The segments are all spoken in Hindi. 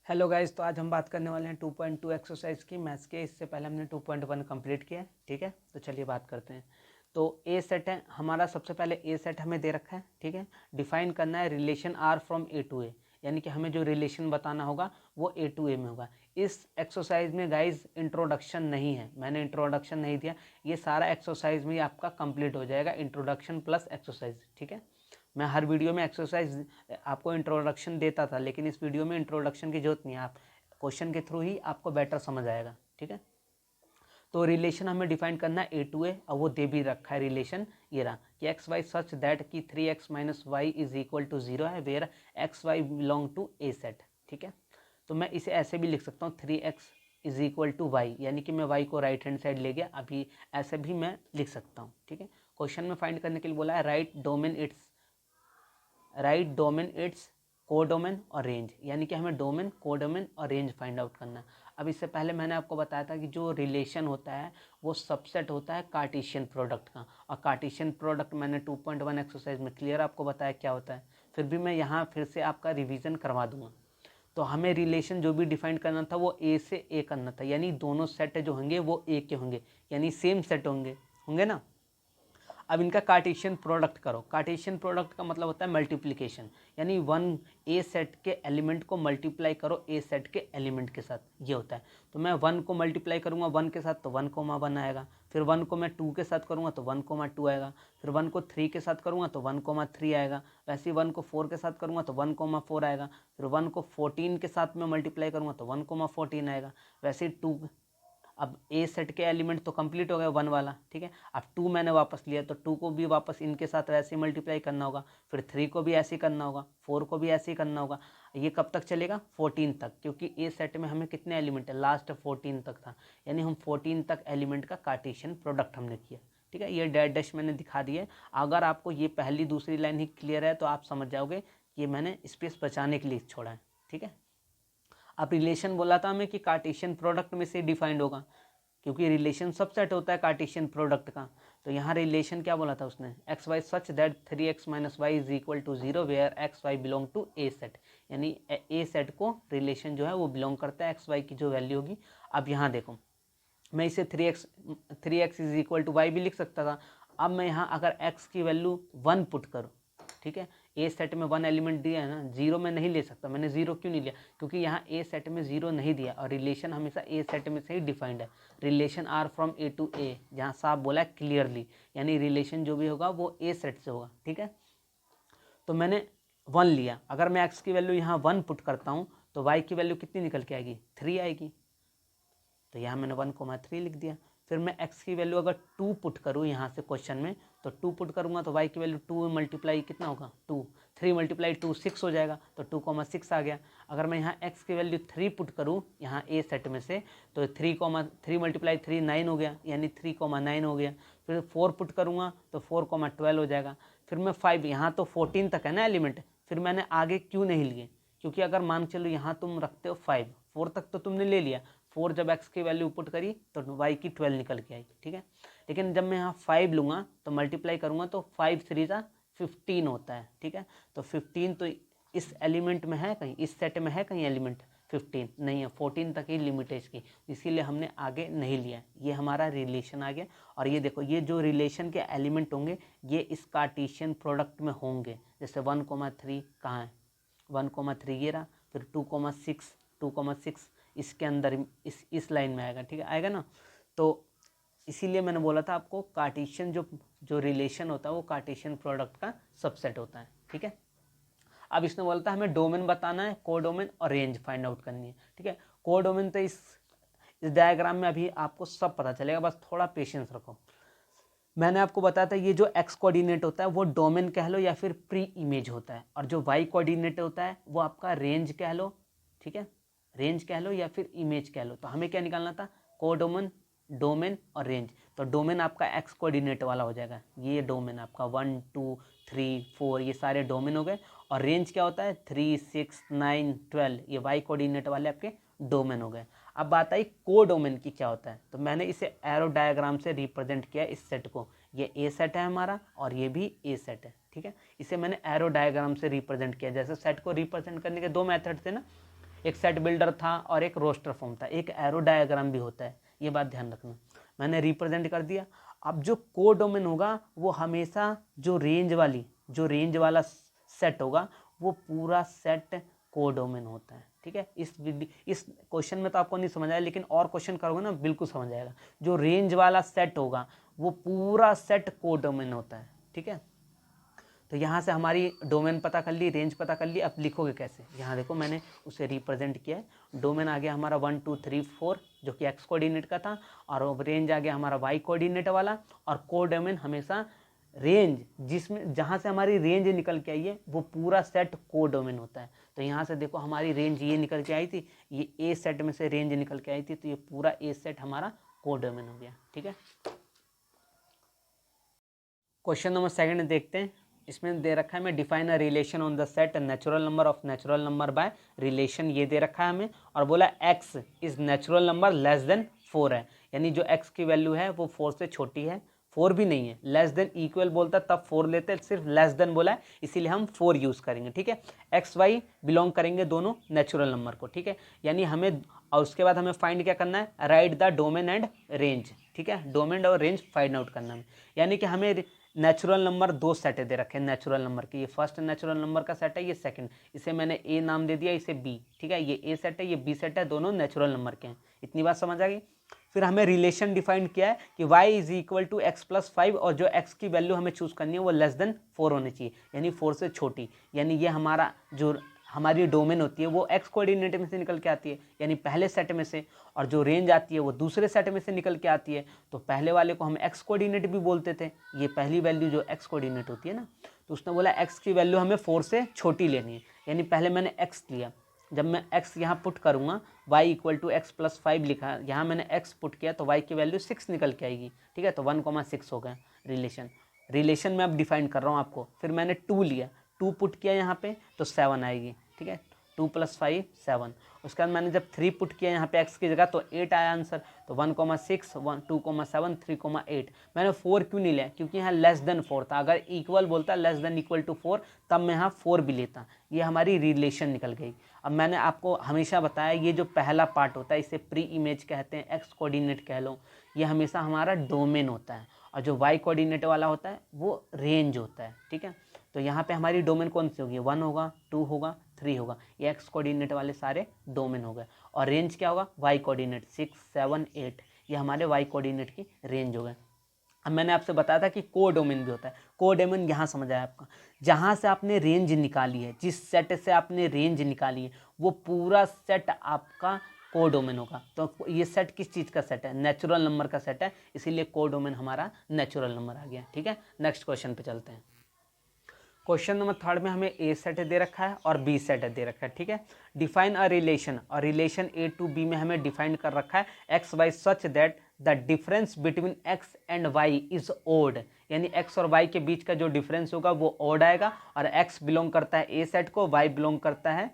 हेलो गाइस, तो आज हम बात करने वाले हैं 2.2 एक्सरसाइज की मैथ्स के। इससे पहले हमने 2.1 कंप्लीट किया है। ठीक है, तो चलिए बात करते हैं। तो ए सेट है हमारा, सबसे पहले ए सेट हमें दे रखा है। ठीक है, डिफाइन करना है relation R from A to A, यानी कि हमें जो रिलेशन बताना होगा वो ए टू ए में होगा। इस एक्सरसाइज में गाइज इंट्रोडक्शन नहीं है, मैंने इंट्रोडक्शन नहीं दिया। ये सारा एक्सरसाइज में आपका कंप्लीट हो जाएगा, इंट्रोडक्शन प्लस एक्सरसाइज। ठीक है, मैं हर वीडियो में एक्सरसाइज आपको इंट्रोडक्शन देता था, लेकिन इस वीडियो में इंट्रोडक्शन की जरूरत नहीं है। आप क्वेश्चन के थ्रू ही आपको बेटर समझ आएगा। ठीक है, तो रिलेशन हमें डिफाइन करना है ए टू ए, और वो दे भी रखा है रिलेशन। ये रहा कि एक्स वाई सच दैट कि 3x minus y is equal to 0 है, where x y belong to A set. ठीक है, तो मैं इसे ऐसे भी लिख सकता हूँ 3x is equal to Y, यानी कि मैं वाई को राइट हैंड साइड ले गया, अभी ऐसे भी मैं लिख सकता हूँ। ठीक है, क्वेश्चन में फाइंड करने के लिए बोला है राइट डोमेन इट्स कोडोमेन और रेंज, यानी कि हमें डोमेन, कोडोमेन और रेंज फाइंड आउट करना है। अब इससे पहले मैंने आपको बताया था कि जो रिलेशन होता है वो सबसेट होता है कार्टेशियन प्रोडक्ट का, और कार्टेशियन प्रोडक्ट मैंने 2.1 एक्सरसाइज में क्लियर आपको बताया क्या होता है। फिर भी मैं यहाँ फिर से आपका रिवीजन करवा दूंगा। तो हमें रिलेशन जो भी डिफाइन करना था वो ए से ए करना था, यानी दोनों सेट जो होंगे वो ए के होंगे, यानी सेम सेट होंगे होंगे ना। अब इनका कार्टेशियन प्रोडक्ट करो। कार्टेशियन प्रोडक्ट का मतलब होता है मल्टीप्लिकेशन, यानी वन ए सेट के एलिमेंट को मल्टीप्लाई करो ए सेट के एलिमेंट के साथ, ये होता है। तो मैं 1 को मल्टीप्लाई करूंगा 1 के साथ तो 1,1 आएगा, फिर 1 को मैं 2 के साथ करूंगा तो 1,2 आएगा, फिर 1 को 3 के साथ करूंगा तो 1,3 आएगा, वैसे ही 1 को 4 के साथ करूंगा तो 1,4 आएगा, फिर 1 को 14 के साथ में मल्टीप्लाई करूंगा तो 1,14 आएगा, वैसे ही 2। अब ए सेट के एलिमेंट तो कंप्लीट हो गया 1 वाला। ठीक है, अब 2 मैंने वापस लिया तो 2 को भी वापस इनके साथ वैसे ही मल्टीप्लाई करना होगा, फिर 3 को भी ऐसे ही करना होगा, 4 को भी ऐसे ही करना होगा। ये कब तक चलेगा? 14 तक, क्योंकि ए सेट में हमें कितने एलिमेंट है, लास्ट 14 तक था, यानी हम 14 तक एलिमेंट का कार्टेशियन प्रोडक्ट हमने किया। ठीक है, ये डैश डैश मैंने दिखा दिया। अगर आपको ये पहली दूसरी लाइन ही क्लियर है तो आप समझ जाओगे कि ये मैंने स्पेस बचाने के लिए छोड़ा है। ठीक है, अब रिलेशन बोला था हमें कि कार्टेशियन प्रोडक्ट में से डिफाइंड होगा, क्योंकि रिलेशन सबसेट होता है कार्टेशियन प्रोडक्ट का। तो यहाँ रिलेशन क्या बोला था उसने, x y such that 3x minus y is equal to 0 where x y belong to A set, यानी ए सेट को रिलेशन जो है वो बिलोंग करता है एक्स वाई की जो वैल्यू होगी। अब यहाँ देखो, मैं इसे 3x is equal to Y भी लिख सकता था। अब मैं यहाँ अगर x की वैल्यू 1 पुट करूँ, ठीक है, ए सेट में 1 एलिमेंट दिया है ना, 0 में नहीं ले सकता। मैंने 0 क्यों नहीं लिया? क्योंकि यहाँ ए सेट में 0 नहीं दिया, और रिलेशन हमेशा ए सेट में से ही डिफाइंड है। Relation R from A to A, जहाँ साफ बोला है क्लियरली, यानी रिलेशन जो भी होगा वो ए सेट से होगा। ठीक है, तो मैंने 1 लिया। अगर मैं एक्स की वैल्यू यहाँ 1 पुट करता हूँ तो वाई की वैल्यू कितनी निकल के आएगी? 3 आएगी। तो यहाँ मैंने 1,3 लिख दिया। फिर मैं x की वैल्यू अगर 2 पुट करूँ यहाँ से क्वेश्चन में, तो 2 पुट करूँगा तो y की वैल्यू 2 मल्टीप्लाई कितना होगा? 2। 3 मल्टीप्लाई 2 6 हो जाएगा, तो 2,6 आ गया। अगर मैं यहाँ x की वैल्यू 3 पुट करूँ यहाँ ए सेट में से, तो 3 मल्टीप्लाई 3 9 हो गया, यानी 3,9 हो गया। फिर 4 पुट करूँगा तो 4,12 हो जाएगा। फिर मैं 5, यहाँ तो 14 तक है ना एलिमेंट, फिर मैंने आगे क्यों नहीं लिए? क्योंकि अगर मान चलो यहाँ तुम रखते हो 5, 4 तक तो तुमने ले लिया, 4 जब x की वैल्यू पुट करी तो y की 12 निकल के आई। ठीक है, लेकिन जब मैं यहाँ 5 लूँगा तो मल्टीप्लाई करूँगा तो 5 3 जा 15 होता है। ठीक है, तो 15 तो इस एलिमेंट में है कहीं, इस सेट में है कहीं एलिमेंट? 15 नहीं है, 14 तक ही लिमिट है इसकी, इसीलिए हमने आगे नहीं लिया। ये हमारा रिलेशन आ गया। और ये देखो, ये जो रिलेशन के एलिमेंट होंगे ये इस कार्टेशियन प्रोडक्ट में होंगे। जैसे 1,3 कहाँ है? 1,3 ये रहा, फिर 2,6 इसके अंदर इस लाइन में आएगा। ठीक है, आएगा ना। तो इसीलिए मैंने बोला था आपको, कार्टेशियन जो रिलेशन होता है वो कार्टेशियन प्रोडक्ट का सबसेट होता है। ठीक है, अब इसने बोला था हमें डोमेन बताना है, कोडोमेन और रेंज फाइंड आउट करनी है। ठीक है, कोडोमेन तो इस डायग्राम में अभी आपको सब पता चलेगा, बस थोड़ा पेशेंस रखो। मैंने आपको बताया था ये जो एक्स कोऑर्डिनेट होता है वो डोमेन कह लो या फिर प्री इमेज होता है, और जो वाई कोऑर्डिनेट होता है वो आपका रेंज कह लो। ठीक है, रेंज कह लो या फिर इमेज कह लो। तो हमें क्या निकालना था? कोडोमेन, डोमेन और रेंज। तो डोमेन आपका एक्स कोऑर्डिनेट वाला हो जाएगा, ये डोमेन आपका 1 2 3 4 ये सारे डोमेन हो गए। और रेंज क्या होता है? 3 6 9 12 ये वाई कोऑर्डिनेट वाले आपके डोमेन हो गए। अब बात आई कोडोमेन की क्या होता है, तो मैंने इसे एरो डायग्राम से रिप्रेजेंट किया इस सेट को। ये ए सेट है हमारा और ये भी ए सेट है। ठीक है, इसे मैंने एरो डायग्राम से रिप्रेजेंट किया। जैसे सेट को रिप्रेजेंट करने के दो मेथड थे ना, एक सेट बिल्डर था और एक रोस्टर फॉर्म था, एक एरो डायग्राम भी होता है, ये बात ध्यान रखना। मैंने रिप्रेजेंट कर दिया। अब जो कोडोमेन होगा वो हमेशा जो रेंज वाला सेट होगा वो पूरा सेट कोडोमेन होता है, ठीक है। इस क्वेश्चन में तो आपको नहीं समझ आया, लेकिन और क्वेश्चन करोगे ना बिल्कुल समझ आएगा। जो रेंज वाला सेट होगा वो पूरा सेट कोडोमेन होता है, ठीक है। तो यहाँ से हमारी डोमेन पता कर ली, रेंज पता कर ली। अब लिखोगे कैसे, यहाँ देखो मैंने उसे रिप्रेजेंट किया है। डोमेन आ गया हमारा 1 2 3 4 जो कि एक्स कोऑर्डिनेट का था, और रेंज आ गया हमारा वाई कोऑर्डिनेट वाला। और कोडोमेन हमेशा रेंज जिसमें जहाँ से हमारी रेंज निकल के आई है वो पूरा सेट कोडोमेन होता है। तो यहाँ से देखो हमारी रेंज ये निकल के आई थी, ये ए सेट में से रेंज निकल के आई थी, तो ये पूरा ए सेट हमारा कोडोमेन हो गया, ठीक है। क्वेश्चन नंबर 2 देखते हैं। इसमें दे रखा है हमें define a relation on the set natural number of natural number by relation, ये दे रखा है हमें। और बोला x is natural number less then 4 है, यानी जो एक्स की वैल्यू है वो 4 से छोटी है, 4 भी नहीं है। लेस देन इक्वल बोलता तब 4 लेते हैं, सिर्फ लेस देन बोला है इसीलिए हम 4 यूज़ करेंगे, ठीक है। एक्स वाई बिलोंग करेंगे दोनों नेचुरल नंबर को, ठीक है। यानी हमें, और उसके बाद हमें फाइंड क्या करना है, right the domain and range, ठीक है। डोमेन और रेंज फाइंड आउट करना है, यानी कि हमें नेचुरल नंबर 2 सेट दे रखे हैं नेचुरल नंबर के। ये फर्स्ट नेचुरल नंबर का सेट है, ये सेकंड, इसे मैंने ए नाम दे दिया, इसे बी, ठीक है। ये ए सेट है, ये बी सेट है, दोनों नेचुरल नंबर के हैं। इतनी बात समझ आ गई। फिर हमें रिलेशन डिफाइन किया है कि y is equal to x plus 5, और जो x की वैल्यू हमें चूज करनी है वो लेस देन 4 होनी चाहिए, यानी 4 से छोटी। यानी ये हमारा जो हमारी डोमेन होती है वो x कोऑर्डिनेट में से निकल के आती है, यानी पहले सेट में से, और जो रेंज आती है वो दूसरे सेट में से निकल के आती है। तो पहले वाले को हम x कोऑर्डिनेट भी बोलते थे, ये पहली वैल्यू जो x कोऑर्डिनेट होती है ना, तो उसने बोला x की वैल्यू हमें 4 से छोटी लेनी है। यानी पहले मैंने x लिया, जब मैं x यहाँ पुट करूँगा y equal to x plus 5 लिखा, यहाँ मैंने x पुट किया तो y की वैल्यू 6 निकल के आएगी, ठीक है। तो 1,6 हो गया रिलेशन में अब डिफाइन कर रहा हूँ आपको। फिर मैंने 2 लिया, 2 पुट किया यहाँ पे तो 7 आएगी, ठीक है। 2 + 5 7। उसके बाद मैंने जब 3 पुट किया यहाँ पे x की जगह तो 8 आया आंसर। तो 1,6 2,7 3,8। मैंने 4 क्यों नहीं लिया, क्योंकि यहाँ लेस देन 4 था। अगर इक्वल बोलता लेस देन इक्वल टू 4 तब मैं यहाँ 4 भी लेता, ये हमारी रिलेशन निकल गई। अब मैंने आपको हमेशा बताया ये जो पहला पार्ट होता है इसे प्री इमेज कहते हैं, एक्स कोऑर्डिनेट कह लो, ये हमेशा हमारा डोमेन होता है। और जो वाई कोऑर्डिनेट वाला होता है वो रेंज होता है, ठीक है। तो यहाँ पे हमारी डोमेन कौन सी होगी, 1 होगा, 2 होगा, 3 होगा। ये एक्स कोऑर्डिनेट वाले सारे डोमेन हो गए। और रेंज क्या होगा, वाई कोऑर्डिनेट 6 7 8, ये हमारे वाई कोऑर्डिनेट की रेंज हो गए। अब मैंने आपसे बताया था कि कोडोमेन भी होता है। कोडोमेन यहाँ समझ आया आपका, जहाँ से आपने रेंज निकाली है, जिस सेट से आपने रेंज निकाली है वो पूरा सेट आपका कोडोमेन होगा। तो ये सेट किस चीज़ का सेट है, नेचुरल नंबर का सेट है, इसीलिए कोडोमेन हमारा नेचुरल नंबर आ गया, ठीक है। नेक्स्ट क्वेश्चन पे चलते हैं। क्वेश्चन नंबर 3 में हमें ए सेट दे रखा है और बी सेट दे रखा है, ठीक है। डिफाइन अ रिलेशन, और रिलेशन ए टू बी में हमें डिफाइन कर रखा है x y such that the difference between x and y is odd, यानी एक्स और वाई के बीच का जो डिफरेंस होगा वो ओड आएगा। और एक्स बिलोंग करता है ए सेट को, वाई बिलोंग करता है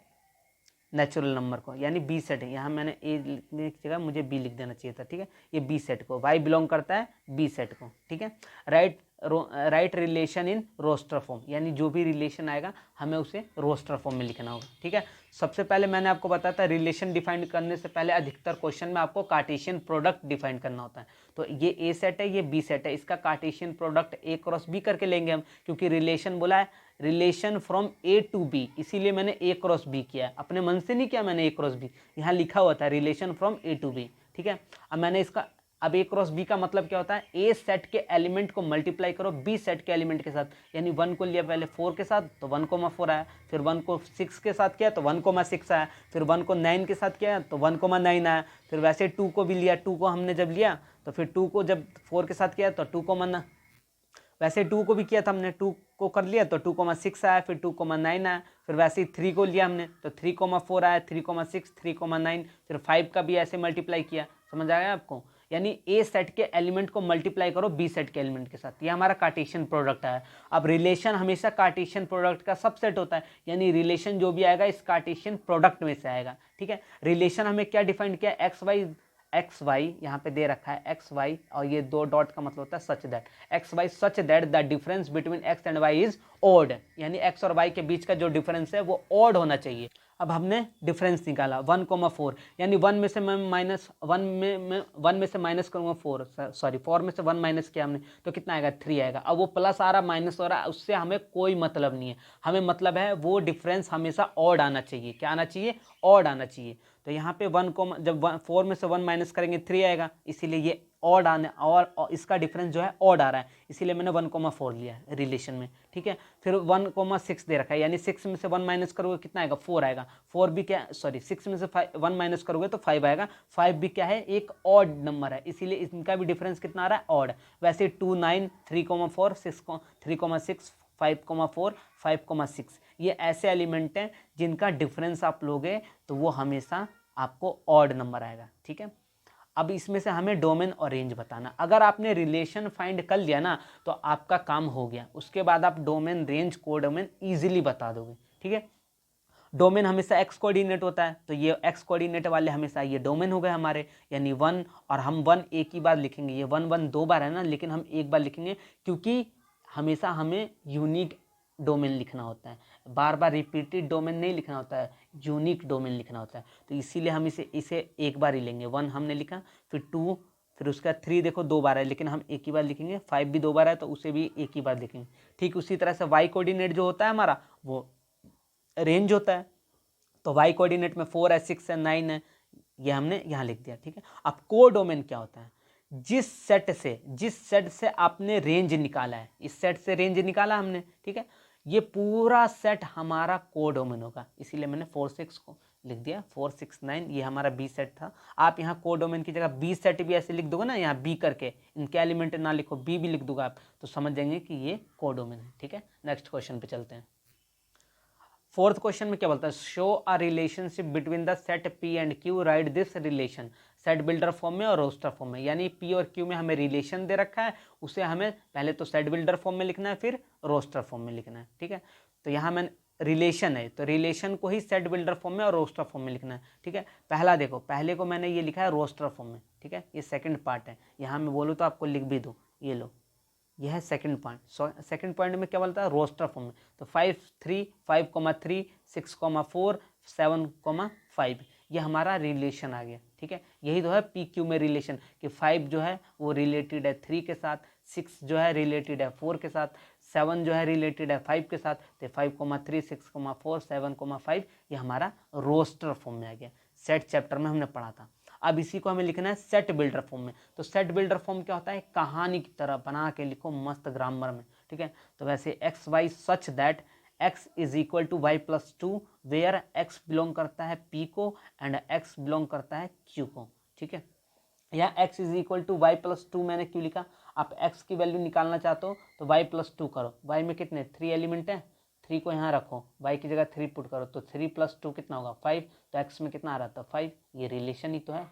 नेचुरल नंबर को, यानी बी सेट है। यहाँ मैंने ए लिखने की जगह मुझे बी लिख देना चाहिए था, ठीक है। ये बी सेट को, वाई बिलोंग करता है बी सेट को, ठीक है। Write relation in roster form, यानी जो भी रिलेशन आएगा हमें उसे रोस्टर फॉर्म में लिखना होगा, ठीक है। सबसे पहले मैंने आपको बताया था रिलेशन डिफाइन करने से पहले अधिकतर क्वेश्चन में आपको कार्टेशियन प्रोडक्ट डिफाइन करना होता है। तो ये ए सेट है, ये बी सेट है, इसका Cartesian product A cross B करके लेंगे हम, क्योंकि रिलेशन बोला है relation from A to B, इसीलिए मैंने ए क्रॉस बी किया है, अपने मन से नहीं किया मैंने ए क्रॉस बी, यहाँ लिखा हुआ था relation from A to B, ठीक है। अब मैंने इसका, अब ए क्रॉस बी का मतलब क्या होता है, ए सेट के एलिमेंट को मल्टीप्लाई करो बी सेट के एलिमेंट के साथ, यानी 1 को लिया पहले 4 के साथ तो 1,4 आया, फिर 1 को 6 के साथ किया तो 1,6 आया, फिर 1 को 9 के साथ किया तो 1,9 आया, फिर वैसे 2 को भी लिया, 2 को हमने जब लिया तो फिर 2 को जब 4 के साथ किया तो 2,9, वैसे 2 को भी किया था हमने, 2 को कर लिया तो 2,6 आया, फिर 2,9 आया, फिर वैसे ही 3 को लिया हमने तो 3,4 आया, 3,6 3,9, फिर 5 का भी ऐसे मल्टीप्लाई किया, समझ आया आपको। यानी ए सेट के एलिमेंट को मल्टीप्लाई करो बी सेट के एलिमेंट के साथ, ये हमारा कार्टेशियन प्रोडक्ट है। अब रिलेशन हमेशा कार्टेशियन प्रोडक्ट का सबसेट होता है, यानी रिलेशन जो भी आएगा इस कार्टेशियन प्रोडक्ट में से आएगा, ठीक है। रिलेशन हमें क्या डिफाइन किया, एक्स वाई यहाँ पे दे रखा है एक्स वाई, और ये 2 डॉट का मतलब होता है such that, x y such that the difference between x and y is odd, यानी एक्स और वाई के बीच का जो डिफरेंस है वो ओड होना चाहिए। अब हमने डिफरेंस निकाला 1,4, यानी 1 में से मैं माइनस 1 में से माइनस करूँगा 4, सॉरी 4 में से 1 माइनस किया हमने तो कितना आएगा 3 आएगा। अब वो प्लस आ रहा माइनस हो रहा, उससे हमें कोई मतलब नहीं है, हमें मतलब है वो डिफरेंस हमेशा ऑड आना चाहिए। क्या आना चाहिए? ऑड आना चाहिए। तो यहाँ पे 1 को जब 4 में से 1 माइनस करेंगे 3 आएगा, इसीलिए ये ऑड आने और इसका डिफरेंस जो है ऑड आ रहा है, इसीलिए मैंने 1,4 लिया है रिलेशन में। ठीक है, फिर 1,6 दे रखा है, यानी 6 में से 1 माइनस करोगे कितना आएगा 4 आएगा। 4 भी क्या, सॉरी 6 में से 1 माइनस करोगे तो 5 आएगा। 5 भी क्या है? एक ऑड नंबर है, इसीलिए इनका भी डिफरेंस कितना आ रहा है? ऑड। वैसे 2, 9, 3,4, 3,6, 5,4, 5,6 ये ऐसे एलिमेंट हैं जिनका डिफरेंस आप लोगे तो वो हमेशा आपको ऑड नंबर आएगा। ठीक है, अब इसमें से हमें डोमेन और रेंज बताना। अगर आपने रिलेशन फाइंड कर लिया ना तो आपका काम हो गया, उसके बाद आप डोमेन, रेंज, कोडोमेन इजीली बता दोगे। ठीक है, डोमेन हमेशा एक्स कोऑर्डिनेट होता है, तो ये एक्स कोऑर्डिनेट वाले हमेशा ये डोमेन हो गए हमारे, यानी 1, और हम 1 एक ही बार लिखेंगे। ये 1 1 2 बार है ना, लेकिन हम एक बार लिखेंगे क्योंकि हमेशा हमें यूनिक डोमेन लिखना होता है, बार बार रिपीटेड डोमेन नहीं लिखना होता है, यूनिक डोमेन लिखना होता है। तो इसीलिए हम इसे एक बार ही लेंगे। 1 हमने लिखा, फिर 2, फिर उसका 3 देखो 2 बार है, लेकिन हम एक ही बार लिखेंगे। 5 भी 2 बार है तो उसे भी एक ही बार लिखेंगे। ठीक उसी तरह से वाई कोऑर्डिनेट जो होता है हमारा वो रेंज होता है, तो वाई कोऑर्डिनेट में 4 है, 6 है, 9 है, ये हमने यहाँ लिख दिया। ठीक है, अब कोडोमेन क्या होता है? जिस सेट से आपने रेंज निकाला है, इस सेट से रेंज निकाला हमने, ठीक है, ये पूरा सेट हमारा कोडोमेन होगा, इसीलिए मैंने 4 6 को लिख दिया। 4 6 9 ये हमारा बी सेट था। आप यहाँ कोडोमेन की जगह बी सेट भी ऐसे लिख दोगे ना, यहाँ बी करके, इनके एलिमेंट ना लिखो, बी भी लिख दूंगा आप, तो समझ जाएंगे कि ये कोडोमेन है। ठीक है, नेक्स्ट क्वेश्चन पे चलते हैं। फोर्थ क्वेश्चन में क्या बोलता है? Show a relationship between the set P and Q, right this relation. Set builder form में और रोस्टर फॉर्म में, यानी पी और क्यू में हमें रिलेशन दे रखा है, उसे हमें पहले तो सेट बिल्डर फॉर्म में लिखना है, फिर रोस्टर फॉर्म में लिखना है। ठीक है, तो यहाँ मैं रिलेशन है तो रिलेशन को ही सेट बिल्डर फॉर्म में और रोस्टर फॉर्म में लिखना है। ठीक है, पहला देखो, पहले को मैंने ये लिखा है रोस्टर फॉर्म में। ठीक है, ये सेकंड पार्ट है, यहाँ मैं बोलूँ तो आपको लिख भी दूँ, ये लो, यह है सेकंड पॉइंट। सेकंड पॉइंट में क्या बोलता है? रोस्टर फॉर्म में, तो 5 3 5,3 6,4 7,5 ये हमारा रिलेशन आ गया। ठीक है, यही तो है पी क्यू में रिलेशन, कि 5 जो है वो रिलेटेड है 3 के साथ, 6 जो है रिलेटेड है 4 के साथ, 7 जो है रिलेटेड है 5 के साथ, तो 5,3 6,4 7,5 ये हमारा रोस्टर फॉर्म में आ गया। सेट चैप्टर में हमने पढ़ा था। अब इसी को हमें लिखना है सेट बिल्डर फॉर्म में। तो सेट बिल्डर फॉर्म क्या होता है? कहानी की तरह बना के लिखो मस्त ग्रामर में। ठीक है, तो वैसे x y such that x is equal to y plus 2 where x belong करता है p को एंड x बिलोंग करता है q को। ठीक है, यहाँ x is equal to y plus 2 मैंने क्यों लिखा? आप x की वैल्यू निकालना चाहते हो तो y प्लस 2 करो। y में कितने 3 एलिमेंट हैं, 3 को यहाँ रखो, y की जगह 3 पुट करो, तो 3 प्लस 2 कितना होगा 5, तो x में कितना आ रहा था 5, ये रिलेशन ही तो है।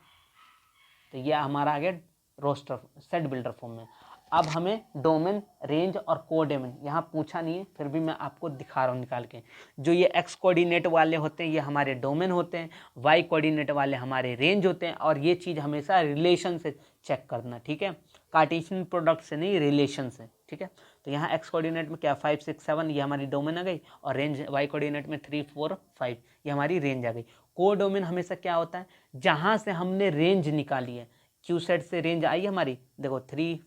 तो ये हमारा आ गया रोस्टर सेट बिल्डर फॉर्म में। अब हमें डोमेन, रेंज और कोऑर्डिनेट यहाँ पूछा नहीं है, फिर भी मैं आपको दिखा रहा हूँ निकाल के। जो ये एक्स कोऑर्डिनेट वाले होते हैं ये हमारे डोमेन होते हैं, वाई कोऑर्डिनेट वाले हमारे रेंज होते हैं, और ये चीज़ हमेशा रिलेशन से चेक करना। ठीक है, कार्टेशियन प्रोडक्ट से नहीं, रिलेशन से। ठीक है, तो यहाँ एक्स कोऑर्डिनेट में क्या 5 6 7 ये हमारी डोमेन आ गई, और रेंज वाई कोऑर्डिनेट में 3 4 5 ये हमारी रेंज आ गई। कोडोमेन हमेशा क्या होता है? जहाँ से हमने रेंज निकाली है, क्यू सेट से रेंज आई हमारी, देखो 3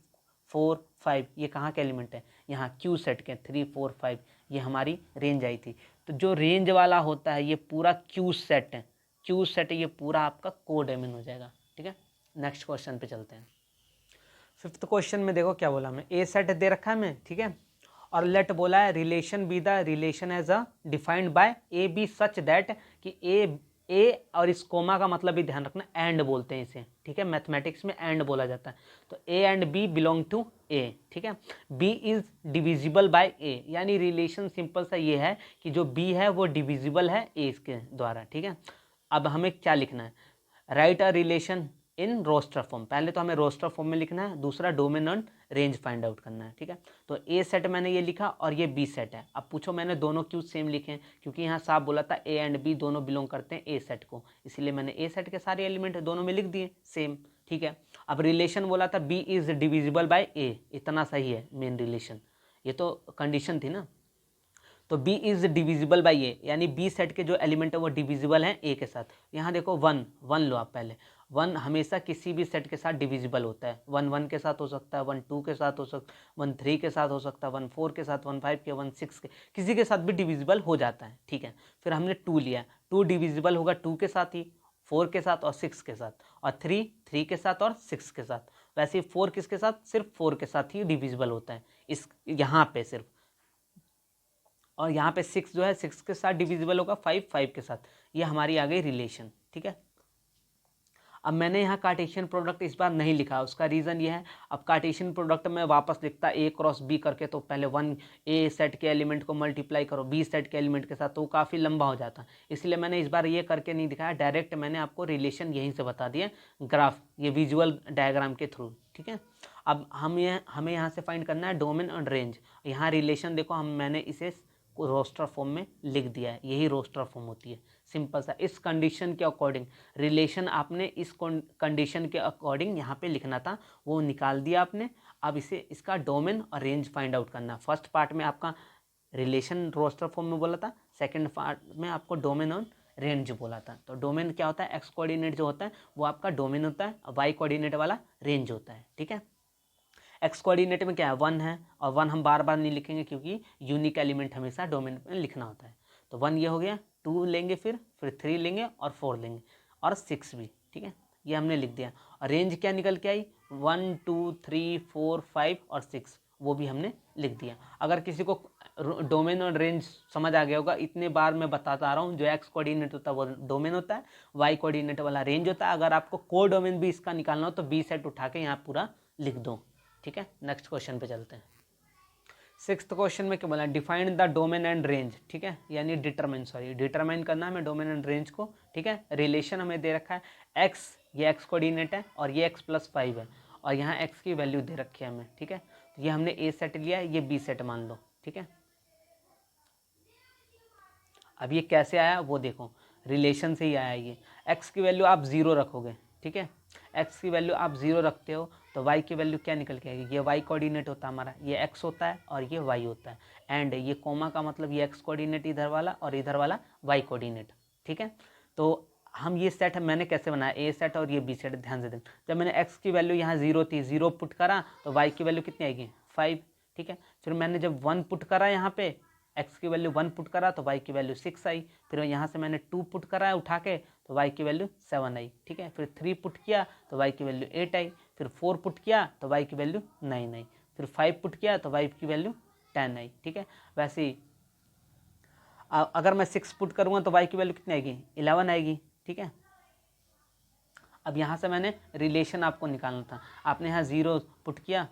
4 5 ये कहाँ के एलिमेंट है? यहाँ क्यू सेट के 3 4 5 ये हमारी रेंज आई थी। तो जो रेंज वाला होता है ये पूरा क्यू सेट है, क्यू सेट ये पूरा आपका कोडोमेन हो जाएगा। ठीक है, नेक्स्ट क्वेश्चन पे चलते हैं। फिफ्थ क्वेश्चन में देखो क्या बोला हमें, ए सेट दे रखा है हमें, ठीक है, और लेट बोला है relation be the relation as a defined by A B such that कि ए और इस कोमा का मतलब भी ध्यान रखना, एंड बोलते हैं इसे। ठीक है, मैथमेटिक्स में एंड बोला जाता है। तो A and B belong to A. ठीक है, B is divisible by A, यानी रिलेशन सिंपल सा ये है कि जो बी है वो डिविजिबल है ए के द्वारा। ठीक है, अब हमें क्या लिखना है? Write a relation in roster form. पहले तो हमें रोस्टर फॉर्म में लिखना है, दूसरा domain and range find out करना है। ठीक है, तो ए सेट मैंने ये लिखा और ये बी सेट है। अब पूछो मैंने दोनों क्यों सेम लिखे हैं? क्योंकि यहाँ साफ बोला था ए एंड बी दोनों बिलोंग करते हैं ए सेट को, इसलिए मैंने ए सेट के सारे एलिमेंट दोनों में लिख दिए सेम। ठीक है, अब रिलेशन बोला था बी इज डिविजिबल बाय ए, इतना सही है मेन रिलेशन, ये तो कंडीशन थी ना। तो बी इज डिविजिबल बाई ए, यानी बी सेट के जो एलिमेंट है वो डिविजिबल हैं ए के साथ। यहाँ देखो वन वन लो आप पहले, वन हमेशा किसी भी सेट के साथ डिविजिबल होता है। वन वन के साथ हो सकता है, वन टू के साथ हो सकता है, वन थ्री के साथ हो सकता है, वन फोर के साथ, वन फाइव के, वन सिक्स के, किसी के साथ भी डिविजिबल हो जाता है, ठीक है। फिर हमने टू लिया, टू डिविजिबल होगा टू के साथ ही, फोर के साथ और सिक्स के साथ, और थ्री थ्री के साथ और सिक्स के साथ। वैसे ही फोर किसके साथ, सिर्फ फोर के साथ ही डिविजिबल होता है इस यहाँ पे सिर्फ। और यहाँ पे सिक्स जो है सिक्स के साथ डिविजिबल होगा, फाइव फाइव के साथ। ये हमारी आ गई रिलेशन, ठीक है। अब मैंने यहाँ कार्टेशियन प्रोडक्ट इस बार नहीं लिखा, उसका रीज़न ये है, अब कार्टेशियन प्रोडक्ट में वापस लिखता ए क्रॉस बी करके, तो पहले वन ए सेट के एलिमेंट को मल्टीप्लाई करो बी सेट के एलिमेंट के साथ, तो काफ़ी लंबा हो जाता, इसलिए मैंने इस बार ये करके नहीं दिखाया, डायरेक्ट मैंने आपको रिलेशन यहीं से बता दिया, ग्राफ ये विजुअल डायग्राम के थ्रू, ठीक है। अब हमें यहाँ से फाइंड करना है डोमेन और रेंज। यहाँ रिलेशन देखो मैंने इसे रोस्टर फॉर्म में लिख दिया है, यही रोस्टर फॉर्म होती है, सिंपल सा। इस कंडीशन के अकॉर्डिंग रिलेशन आपने इस कंडीशन के अकॉर्डिंग यहाँ पे लिखना था, वो निकाल दिया आपने। अब इसे इसका डोमेन और रेंज फाइंड आउट करना। फर्स्ट पार्ट में आपका रिलेशन रोस्टर फॉर्म में बोला था, सेकेंड पार्ट में आपको डोमेन और रेंज बोला था। तो डोमेन क्या होता है, एक्स कोऑर्डिनेट जो होता है वो आपका डोमेन होता है, वाई कोऑर्डिनेट वाला रेंज होता है, ठीक है। एक्स कोऑर्डिनेट में क्या है, वन है, और वन हम बार बार नहीं लिखेंगे क्योंकि यूनिक एलिमेंट हमेशा डोमेन में लिखना होता है। तो वन ये हो गया, टू लेंगे, फिर थ्री लेंगे और फोर लेंगे और सिक्स भी, ठीक है, ये हमने लिख दिया। और रेंज क्या निकल के आई, one two three four five और सिक्स, वो भी हमने लिख दिया। अगर किसी को डोमेन और रेंज समझ आ गया होगा, इतने बार मैं बताता आ रहा हूँ, जो एक्स कोऑर्डिनेट होता है वो डोमेन होता है, वाई कोऑर्डिनेट वाला रेंज होता है। अगर आपको को डोमेन भी इसका निकालना हो तो बी सेट उठा के यहाँ पूरा लिख दो, ठीक है। नेक्स्ट क्वेश्चन पे चलते हैं। सिक्स्थ क्वेश्चन में क्या बोला, define the domain and range, ठीक है, यानी डिटरमाइन करना है हमें डोमेन एंड रेंज को, ठीक है। रिलेशन हमें दे रखा है एक्स, ये एक्स कोऑर्डिनेट है और ये एक्स प्लस फाइव है, और यहाँ एक्स की वैल्यू दे रखी है हमें, ठीक है। तो ये हमने ए सेट लिया है, ये बी सेट मान लो, ठीक है। अब ये कैसे आया वो देखो, रिलेशन से ही आया ये। एक्स की वैल्यू आप ज़ीरो रखोगे, ठीक है, एक्स की वैल्यू आप ज़ीरो रखते हो तो वाई की वैल्यू क्या निकल के आएगी, ये वाई कोऑर्डिनेट होता है हमारा, ये एक्स होता है और ये वाई होता है, एंड ये कोमा का मतलब ये एक्स कोऑर्डिनेट इधर वाला और इधर वाला वाई कोऑर्डिनेट, ठीक है। तो हम ये सेट मैंने कैसे बनाया, ए सेट और ये बी सेट, ध्यान से देना। जब मैंने एक्स की वैल्यू यहाँ ज़ीरो थी, ज़ीरो पुट करा तो वाई की वैल्यू कितनी आएगी, फाइव, ठीक है। फिर मैंने जब वन पुट करा यहाँ पे, एक्स की वैल्यू वन पुट करा तो वाई की वैल्यू सिक्स आई। फिर यहाँ से मैंने टू पुट करा है उठा के तो वाई की वैल्यू सेवन आई, ठीक है। फिर थ्री पुट किया तो वाई की वैल्यू एट आई। फिर फोर पुट किया तो वाई की वैल्यू नाइन आई। फिर फाइव पुट किया तो वाई की वैल्यू टेन आई, ठीक है। वैसे ही अगर मैं सिक्स पुट करूँगा तो वाई की वैल्यू कितनी आएगी, 11 आएगी, ठीक है। अब यहाँ से मैंने रिलेशन आपको निकालना था, आपने यहाँ ज़ीरो पुट किया,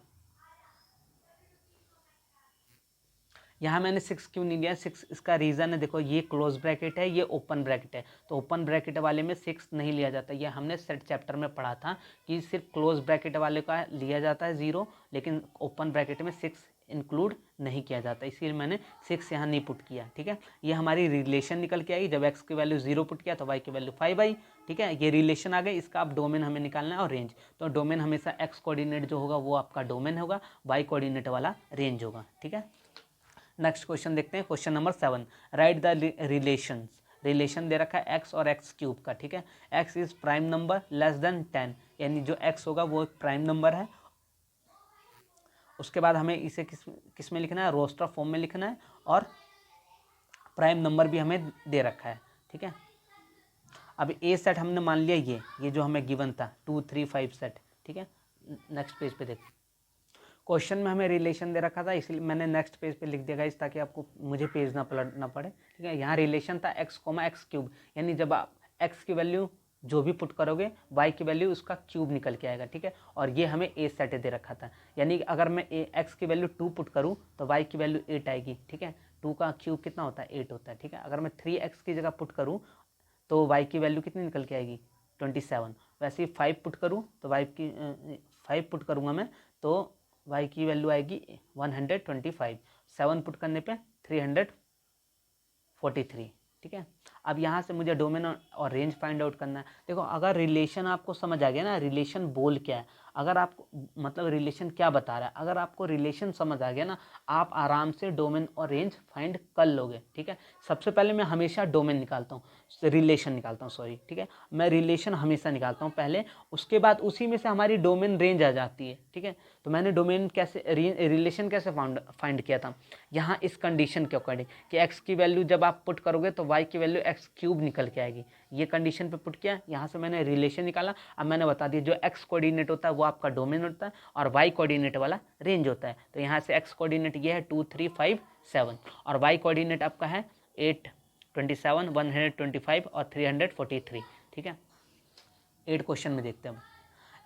यहाँ मैंने सिक्स क्यों नहीं लिया, सिक्स इसका रीज़न है, देखो ये क्लोज ब्रैकेट है, ये ओपन ब्रैकेट है, तो ओपन ब्रैकेट वाले में सिक्स नहीं लिया जाता। ये हमने सेट चैप्टर में पढ़ा था कि सिर्फ क्लोज ब्रैकेट वाले का लिया जाता है ज़ीरो, लेकिन ओपन ब्रैकेट में सिक्स इंक्लूड नहीं किया जाता, इसीलिए मैंने सिक्स यहाँ नहीं पुट किया, ठीक है। ये हमारी रिलेशन निकल के आई, जब एक्स की वैल्यू ज़ीरो पुट किया तो वाई की वैल्यू फाइव आई, ठीक है। ये रिलेशन आ गई, इसका अब डोमेन हमें निकालना है और रेंज। तो डोमेन हमेशा एक्स कोऑर्डिनेट जो होगा वो आपका डोमेन होगा, वाई कोऑर्डिनेट वाला रेंज होगा, ठीक है। नेक्स्ट क्वेश्चन देखते हैं, question number 7, write the relations. Relation दे रखा है एक्स और एक्स क्यूब का, ठीक है। X is prime number less than 10, यानी जो एक्स होगा वो एक प्राइम नंबर है। उसके बाद हमें इसे किस में लिखना है, रोस्टर फॉर्म में लिखना है, और प्राइम नंबर भी हमें दे रखा है, ठीक है। अब ए सेट हमने मान लिया, ये जो हमें गिवन था 2 3 5 सेट, ठीक है। नेक्स्ट पेज पे देखो, क्वेश्चन में हमें रिलेशन दे रखा था, इसलिए मैंने नेक्स्ट पेज पे लिख दिया गाइस, ताकि आपको मुझे पेज ना पलटना पड़े, ठीक है। यहाँ रिलेशन था एक्स कोमा एक्स क्यूब, यानी जब आप एक्स की वैल्यू जो भी पुट करोगे वाई की वैल्यू उसका क्यूब निकल के आएगा, ठीक है। और ये हमें ए सेट दे रखा था, यानी अगर मैं एक्स की वैल्यू 2 पुट करूँ तो वाई की वैल्यू 8 आएगी, ठीक है। 2 का क्यूब कितना होता है, 8 होता है, ठीक है। अगर मैं 3x की जगह पुट करूँ तो वाई की वैल्यू कितनी निकल के आएगी, 27। वैसे ही 5 पुट करूँ तो वाई की 5 पुट करूँगा मैं तो y की वैल्यू आएगी 125, 7 पुट करने पे 343, ठीक है। अब यहाँ से मुझे डोमेन और रेंज फाइंड आउट करना है। देखो अगर रिलेशन आपको समझ आ गया ना, रिलेशन बोल क्या है, अगर आपको मतलब रिलेशन क्या बता रहा है, अगर आपको रिलेशन समझ आ गया ना, आप आराम से डोमेन और रेंज फाइंड कर लोगे। ठीक है, सबसे पहले मैं हमेशा डोमेन निकालता हूँ, रिलेशन निकालता हूँ सॉरी। ठीक है, मैं रिलेशन हमेशा निकालता हूँ पहले, उसके बाद उसी में से हमारी डोमेन रेंज आ जाती है। ठीक है, तो मैंने डोमेन कैसे रिलेशन कैसे फाइंड किया था, यहाँ इस कंडीशन के अकॉर्डिंग कि x की वैल्यू जब आप पुट करोगे तो y की वैल्यू x क्यूब निकल के आएगी, ये कंडीशन पे पुट किया, यहाँ से मैंने रिलेशन निकाला। अब मैंने बता दिया जो x कोऑर्डिनेट होता है वो आपका डोमेन होता है और y कोऑर्डिनेट वाला रेंज होता है। तो यहाँ से x कोऑर्डिनेट ये है 2 3 5 7 और y कोऑर्डिनेट आपका है 8 27 125 और 343। ठीक है, 8 क्वेश्चन में देखते हैं।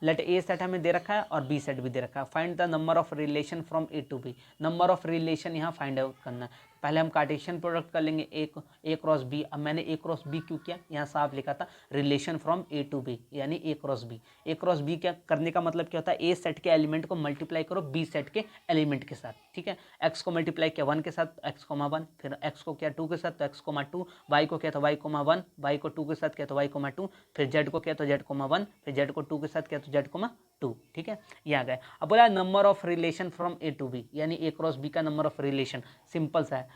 लेट ए सेट हमें दे रखा है और बी सेट भी दे रखा है। Find the number of relation from A to B, number of relation यहाँ फाइंड आउट करना है। पहले हम कार्टेशियन प्रोडक्ट कर लेंगे ए क्रॉस बी। अब मैंने ए क्रॉस बी क्यों किया, यहाँ साफ लिखा था relation from A to B यानी A cross B. A cross B क्या करने का मतलब क्या होता है, ए सेट के एलिमेंट को मल्टीप्लाई करो बी सेट के एलिमेंट के साथ। ठीक है, एक्स को मल्टीप्लाई किया 1 के साथ एक्स कोमा 1, फिर एक्स को किया 2 के साथ तो एक्स कोमा 2, वाई को किया तो वाई कोमा 1, वाई को 2 के साथ किया तो वाई कोमा 2, फिर जेड को किया तो जेड कोमा 1, फिर जेड को 2 के साथ किया तो जेड कोमा 2। ठीक है, ये आ गए। अब बोला number of relation from A to B यानी ए क्रॉस बी का नंबर ऑफ रिलेशन। सिंपल सा है,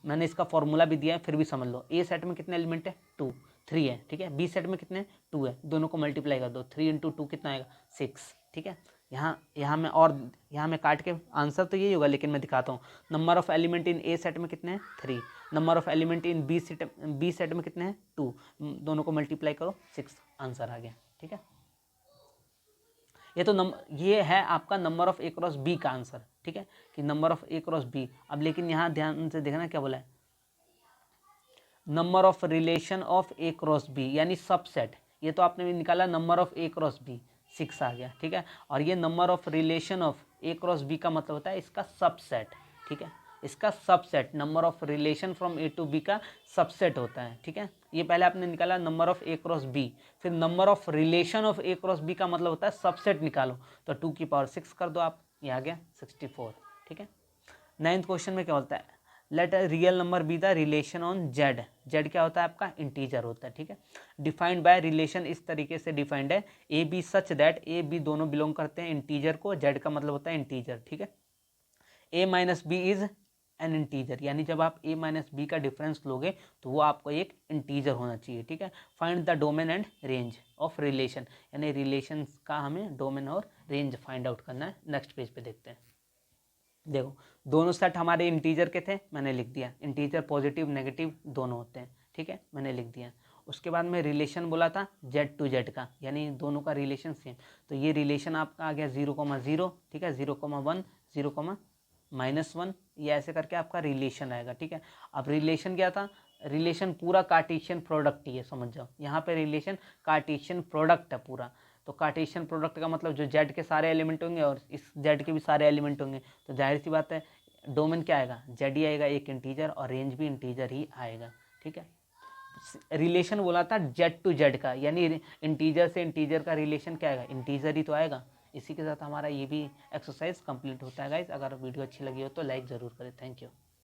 मैंने इसका फॉर्मूला भी दिया है फिर भी समझ लो। ए सेट में कितने एलिमेंट है 2 3 है। ठीक है, बी सेट में कितने 2 है, दोनों को मल्टीप्लाई कर दो 3 × 2 कितना आएगा 6। ठीक है, यहाँ मैं काट के आंसर तो यही होगा लेकिन मैं दिखाता हूँ। Number of element in A set में कितने हैं 3, number of element in B set में कितने हैं 2, दोनों को मल्टीप्लाई करो 6, आंसर आ गया। ठीक है, ये है आपका number of A cross B का आंसर। ठीक है, कि number of A cross B. अब लेकिन यहाँ ध्यान से देखना क्या बोला है, number of relation of A cross B यानी सबसेट। ये तो आपने भी निकाला number of A cross B 6 आ गया। ठीक है, और ये number of relation of A cross B का मतलब होता है इसका सबसेट। ठीक है, इसका subset number of relation from A to B का सबसेट होता है। ठीक है, ये पहले आपने निकाला number of A cross B, फिर number of relation of A cross B का मतलब होता है सबसेट निकालो, तो 2 की पावर 6 कर दो आप, ये आ गया 64। ठीक है, 9th क्वेश्चन में क्या होता है, let a real number be the relation on Z. Z क्या होता है आपका इंटीजर होता है। ठीक है, डिफाइंड बाय रिलेशन इस तरीके से डिफाइंड है, A B such that A B दोनों बिलोंग करते हैं इंटीजर को, जेड का मतलब होता है इंटीजर। ठीक है, A minus B is an integer यानी जब आप a माइनस बी का डिफरेंस लोगे तो वो आपको एक इंटीजर होना चाहिए। ठीक है, find the domain and range of relation यानी रिलेशन का हमें डोमेन और रेंज फाइंड आउट करना है। नेक्स्ट पेज पे देखते हैं। देखो दोनों सेट हमारे इंटीजर के थे, मैंने लिख दिया इंटीजर पॉजिटिव नेगेटिव दोनों होते हैं। ठीक है, मैंने लिख दिया। उसके बाद में रिलेशन बोला था जेड टू जेड का यानी दोनों का रिलेशन सेम, तो ये रिलेशन आपका आ गया 0,0। ठीक है, 0,1 0,-1 ये ऐसे करके आपका रिलेशन आएगा। ठीक है, अब रिलेशन क्या था, रिलेशन पूरा कार्टेशियन प्रोडक्ट ही है, समझ जाओ यहाँ पे रिलेशन कार्टेशियन प्रोडक्ट है पूरा। तो कार्टेशियन प्रोडक्ट का मतलब जो जेड के सारे एलिमेंट होंगे और इस जेड के भी सारे एलिमेंट होंगे, तो जाहिर सी बात है डोमेन क्या आएगा जेड ही आएगा एक इंटीजर, और रेंज भी इंटीजर ही आएगा। ठीक है, रिलेशन बोला था जेड टू जेड का यानी इंटीजर से इंटीजर का रिलेशन क्या आएगा इंटीजर ही तो आएगा। इसी के साथ हमारा ये भी एक्सरसाइज कंप्लीट होता है गाइस। अगर वीडियो अच्छी लगी हो तो लाइक ज़रूर करें। Thank you.